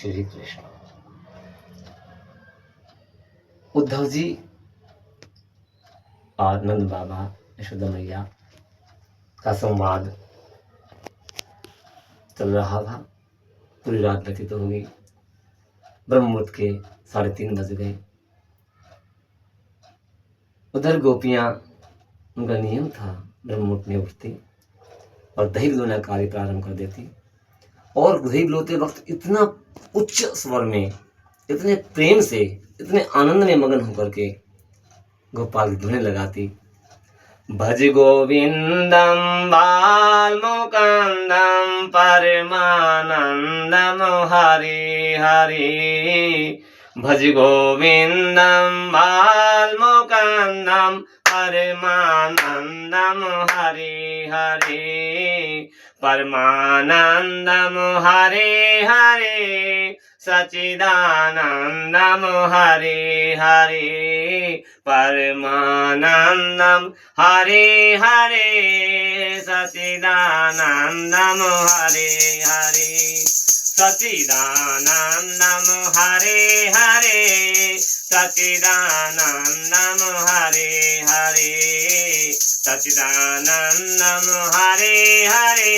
श्री कृष्ण। उद्धव जी और नंद बाबा यशोदा मैया का संवाद चल रहा था। पूरी रात व्यतीत हो गई। ब्रह्ममुहूर्त के 3:30 बज गए। उधर गोपियां, उनका नियम था ब्रह्ममुहूर्त में उठती और दही बिलोना कार्य प्रारंभ कर देती, और दही बिलोते वक्त इतना उच्च स्वर में, इतने प्रेम से, इतने आनंद में मगन होकर के गोपाल की धुनें लगाती। भज गोविंदम बालमुकुंदम परमानंदम हरि हरि। भज गोविंदम बालमुकुंदम परमानंदम हरि हरि। परमानंदम हरे हरे सच्चिदानंदम हरे हरे। परमानंदम हरे हरे सच्चिदानंदम हरे हरे। सच्चिदानंदम हरे हरे सच्चिदानंदम हरे हरे। सच्चिदानंदम हरे हरे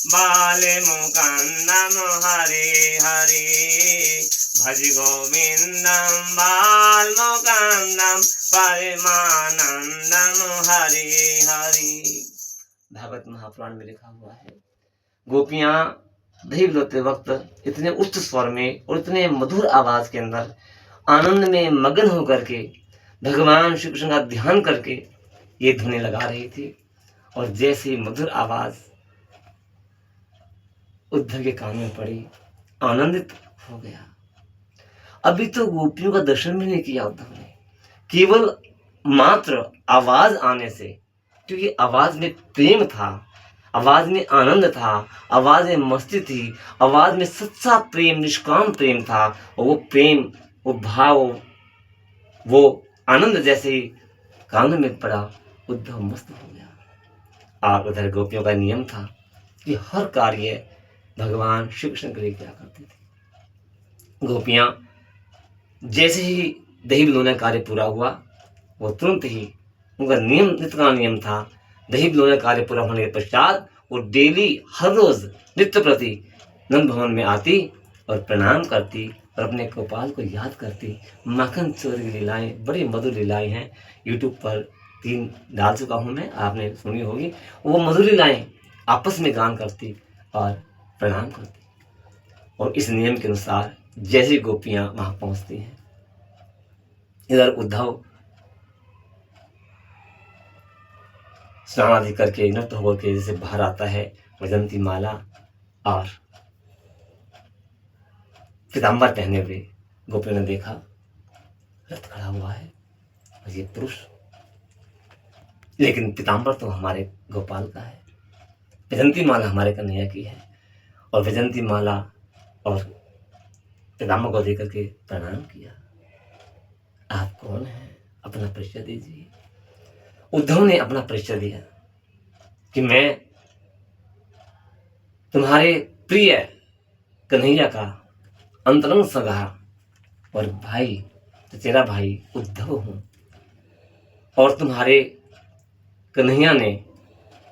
बालमुकुंदम हरे हरे। भज गोविंदम बालमुकुंदम परमानंदम हरे हरे। भागवत महापुराण में लिखा हुआ है, गोपियां दही बिलोते वक्त इतने उच्च स्वर में और इतने मधुर आवाज के अंदर आनंद में मगन होकर के भगवान श्री कृष्ण का ध्यान करके ये धुनें लगा रही थी। और जैसे मधुर आवाज उद्धव के कान में पड़ी, आनंदित हो गया। अभी तो गोपियों का दर्शन भी नहीं किया उद्धव ने, केवल मात्र आवाज आने से, क्योंकि आवाज में प्रेम था, आवाज में आनंद था, आवाज में मस्ती थी, आवाज में सच्चा प्रेम, निष्काम प्रेम था। और वो प्रेम, वो भाव, वो आनंद जैसे ही कान में पड़ा, उद्धव मस्त हो गया। और उधर गोपियों का नियम था कि हर कार्य भगवान श्री कृष्ण के लिए किया करती थी। गोपियां जैसे ही दही बिलोना कार्य पूरा हुआ, वो तुरंत ही, उनका नियम, नित्य का नियम था, दही बिलोना कार्य पूरा होने के पश्चात वो डेली, हर रोज नित्य प्रति नंद भवन में आती और प्रणाम करती और अपने गोपाल को याद करती। माखन चोर की लीलाएं, बड़ी मधुर लीलाएं हैं। यूट्यूब पर 3 डाल चुका हूं मैं, आपने सुनी होगी। वो मधुर लीलाएं आपस में गान करती और प्रणाम करती। और इस नियम के अनुसार जैसे गोपियां वहां पहुंचती हैं, इधर उद्धव स्नान आदि करके नृत्य होकर के जैसे बाहर आता है, वैजयंती माला और पीताम्बर पहने हुए गोपियों ने देखा रथ खड़ा हुआ है और ये पुरुष, लेकिन पीताम्बर तो हमारे गोपाल का है, वैजयंती माला हमारे कन्हैया की है। और वैजयंती माला और पीताम्बर को देकर के प्रणाम किया। आप कौन हैं? अपना परिचय दीजिए। उद्धव ने अपना परिचय दिया कि मैं तुम्हारे प्रिय कन्हैया का अंतरंग सगा और भाई, तेरा भाई उद्धव हूं, और तुम्हारे कन्हैया ने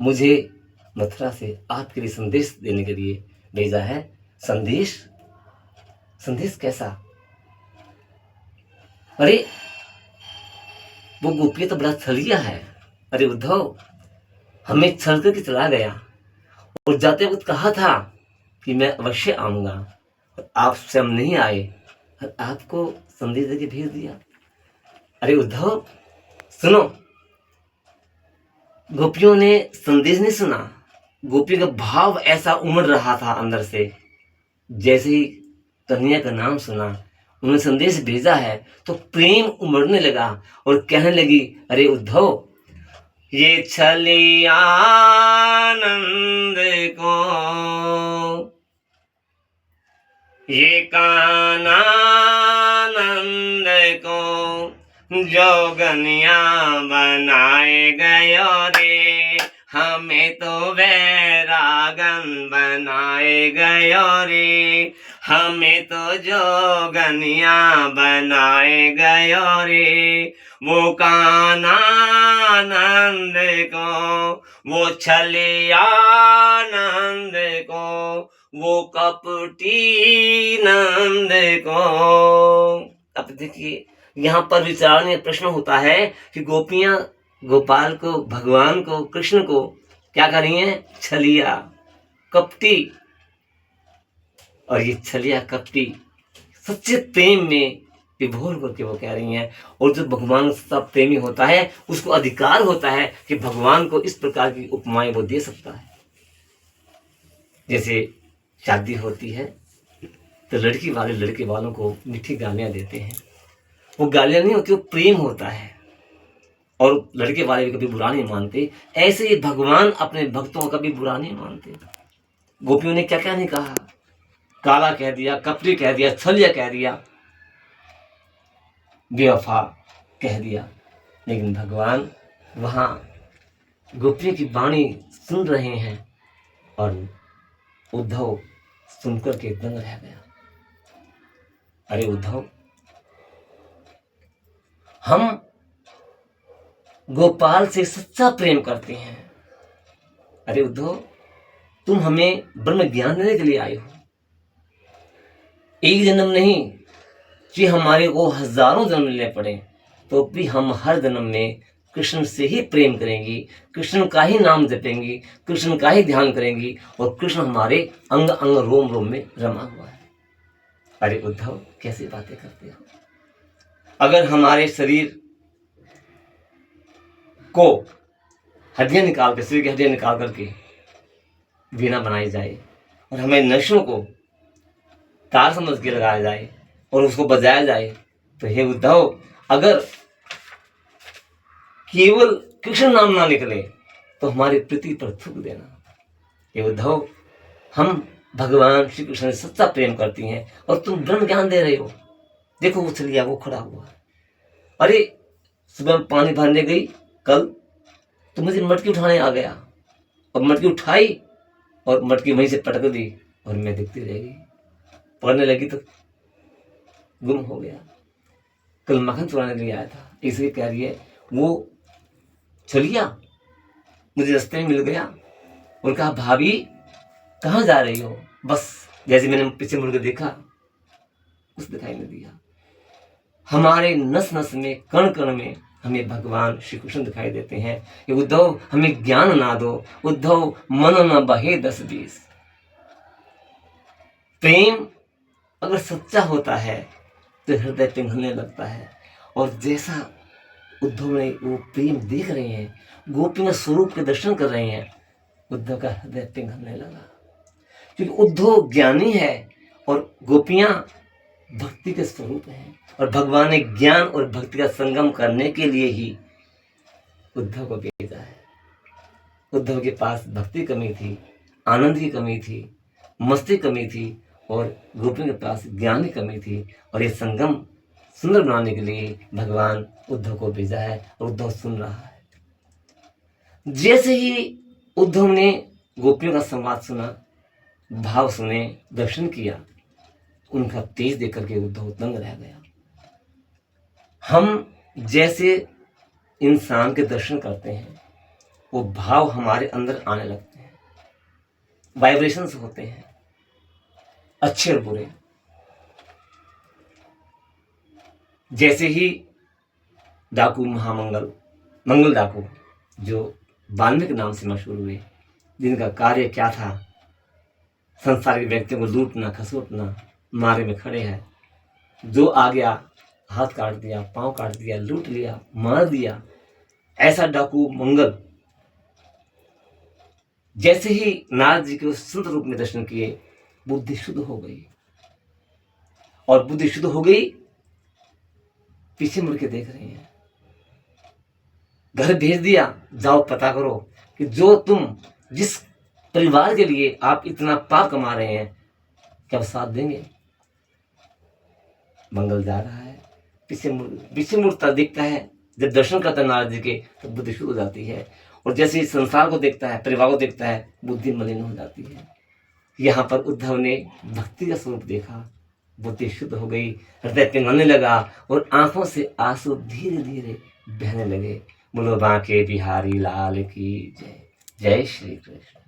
मुझे मथुरा से आपके लिए संदेश देने के लिए भेजा है। संदेश? संदेश कैसा? अरे वो गोपी तो बड़ा छलिया है। अरे उद्धव, हमें छल करके चला गया और जाते वक्त कहा था कि मैं अवश्य आऊंगा, और आप स्वयं नहीं आए और आपको संदेश देके भेज दिया। अरे उद्धव सुनो, गोपियों ने संदेश नहीं सुना, गोपी का भाव ऐसा उमड़ रहा था अंदर से। जैसे ही कन्हैया का नाम सुना, उन्होंने संदेश भेजा है, तो प्रेम उमड़ने लगा और कहने लगी, अरे उद्धव, ये छली आनंद को, ये कानानंद को जोगनिया बनाए गयो रे, हमें तो वैरागन बनाए गयो रे, हमें तो जोगनिया बनाए गयो रे। वो कान्हा नंद को, वो छलिया नंद को, वो कपटी नंद को। अब देखिए यहाँ पर विचारणीय प्रश्न होता है कि गोपियां गोपाल को, भगवान को, कृष्ण को क्या कर रही हैं? छलिया, कपटी। और ये छलिया कपटी सच्चे प्रेम में विभोर करके वो कह रही हैं। और जो भगवान सब प्रेमी होता है उसको अधिकार होता है कि भगवान को इस प्रकार की उपमाएं वो दे सकता है। जैसे शादी होती है तो लड़की वाले लड़के वालों को मीठी गालियां देते हैं। वो गालियां नहीं होती, वो प्रेम होता है, और लड़के वाले भी कभी बुरा नहीं मानते। ऐसे ही भगवान अपने भक्तों का भी बुरा नहीं मानते। गोपियों ने क्या क्या नहीं कहा, काला कह दिया, कपटी कह दिया, छलिया कह दिया, बेवफा कह दिया, लेकिन भगवान वहां गोपियों की वाणी सुन रहे हैं और उद्धव सुनकर के दंग रह गया। अरे उद्धव, हम गोपाल से सच्चा प्रेम करते हैं। अरे उद्धव, तुम हमें ब्रह्म ज्ञान देने के लिए आए हो। एक जन्म नहीं कि हमारे को हजारों जन्म लेने पड़े तो भी हम हर जन्म में कृष्ण से ही प्रेम करेंगी, कृष्ण का ही नाम जपेंगी, कृष्ण का ही ध्यान करेंगी, और कृष्ण हमारे अंग अंग रोम रोम में रमा हुआ है। अरे उद्धव, कैसी बातें करते हो? अगर हमारे शरीर को हड्डियां निकाल कर, शरीर की हड्डियां निकाल करके वीणा बनाई जाए और हमें नशों को तार समझ के लगाया जाए और उसको बजाया जाए, तो हे उद्धव, अगर केवल कृष्ण नाम ना निकले तो हमारी पृथ्वी पर थूक देना। हे उद्धव, हम भगवान श्री कृष्ण से सच्चा प्रेम करती हैं और तुम ब्रह्म ज्ञान दे रहे हो। देखो वो छलिया, वो खड़ा हुआ। अरे सुबह में पानी भरने गई कल, तो मुझे मटकी उठाने आ गया और मटकी उठाई और मटकी वहीं से पटक दी और मैं दिखती रह गई। पढ़ने लगी तो गुम हो गया। कल मक्खन चुराने के लिए आया था, इसलिए कह रही है वो छलिया मुझे रास्ते में मिल गया और कहा, भाभी कहाँ जा रही हो? बस जैसे मैंने पीछे मुड़ के देखा, कुछ दिखाई नहीं दिया। हमारे नस नस में, कण कण में हमें भगवान श्री कृष्ण दिखाई देते हैं कि उद्धव, हमें ज्ञान ना दो, उद्धव मन न बहे 10 बीस। प्रेम अगर सच्चा होता है तो हृदय पिघलने लगता है, और जैसा उद्धव ने वो प्रेम देख रहे हैं, गोपियां स्वरूप के दर्शन कर रहे हैं, उद्धव का हृदय पिघलने लगा। क्योंकि उद्धव ज्ञानी है और गोपियां भक्ति के स्वरूप हैं, और भगवान ने ज्ञान और भक्ति का संगम करने के लिए ही उद्धव को भेजा है। उद्धव के पास भक्ति कमी थी, आनंद की कमी थी, मस्ती कमी थी, और गोपियों के पास ज्ञान की कमी थी, और ये संगम सुंदर बनाने के लिए भगवान उद्धव को भेजा है और उद्धव सुन रहा है। जैसे ही उद्धव ने गोपियों का संवाद सुना, भाव सुने, दर्शन किया, उनका तेज देख करके उद्धव दंग रह गया। हम जैसे इंसान के दर्शन करते हैं, वो भाव हमारे अंदर आने लगते हैं, वाइब्रेशंस होते हैं, अच्छे और बुरे। जैसे ही डाकू महामंगल, मंगल डाकू, जो वाल्मीकि नाम से मशहूर हुए, जिनका कार्य क्या था, संसारिक व्यक्तियों को लूटना, खसोटना, मारे में खड़े हैं, जो आ गया हाथ काट दिया, पांव काट दिया, लूट लिया, मार दिया, ऐसा डाकू मंगल जैसे ही नारद जी के उस सुंदर रूप में दर्शन किए, बुद्धि शुद्ध हो गई, और बुद्धि शुद्ध हो गई, पीछे मुड़ के देख रहे हैं, घर भेज दिया, जाओ पता करो कि जो तुम, जिस परिवार के लिए आप इतना पाप कमा रहे हैं, क्या वो साथ देंगे? मंगल जा रहा है, पीछे मुड़ता दिखता है। जब दर्शन करता है नारद जी के, तो बुद्धि शुद्ध हो जाती है, और जैसे ही संसार को देखता है, परिवार को देखता है, बुद्धि मलिन हो जाती है। यहाँ पर उद्धव ने भक्ति का स्वरूप देखा, बुद्धि शुद्ध हो गई, हृदय पिघलने लगा और आंखों से आंसू धीरे धीरे बहने लगे। बोलो बांके बिहारी लाल की जय। जय श्री कृष्ण।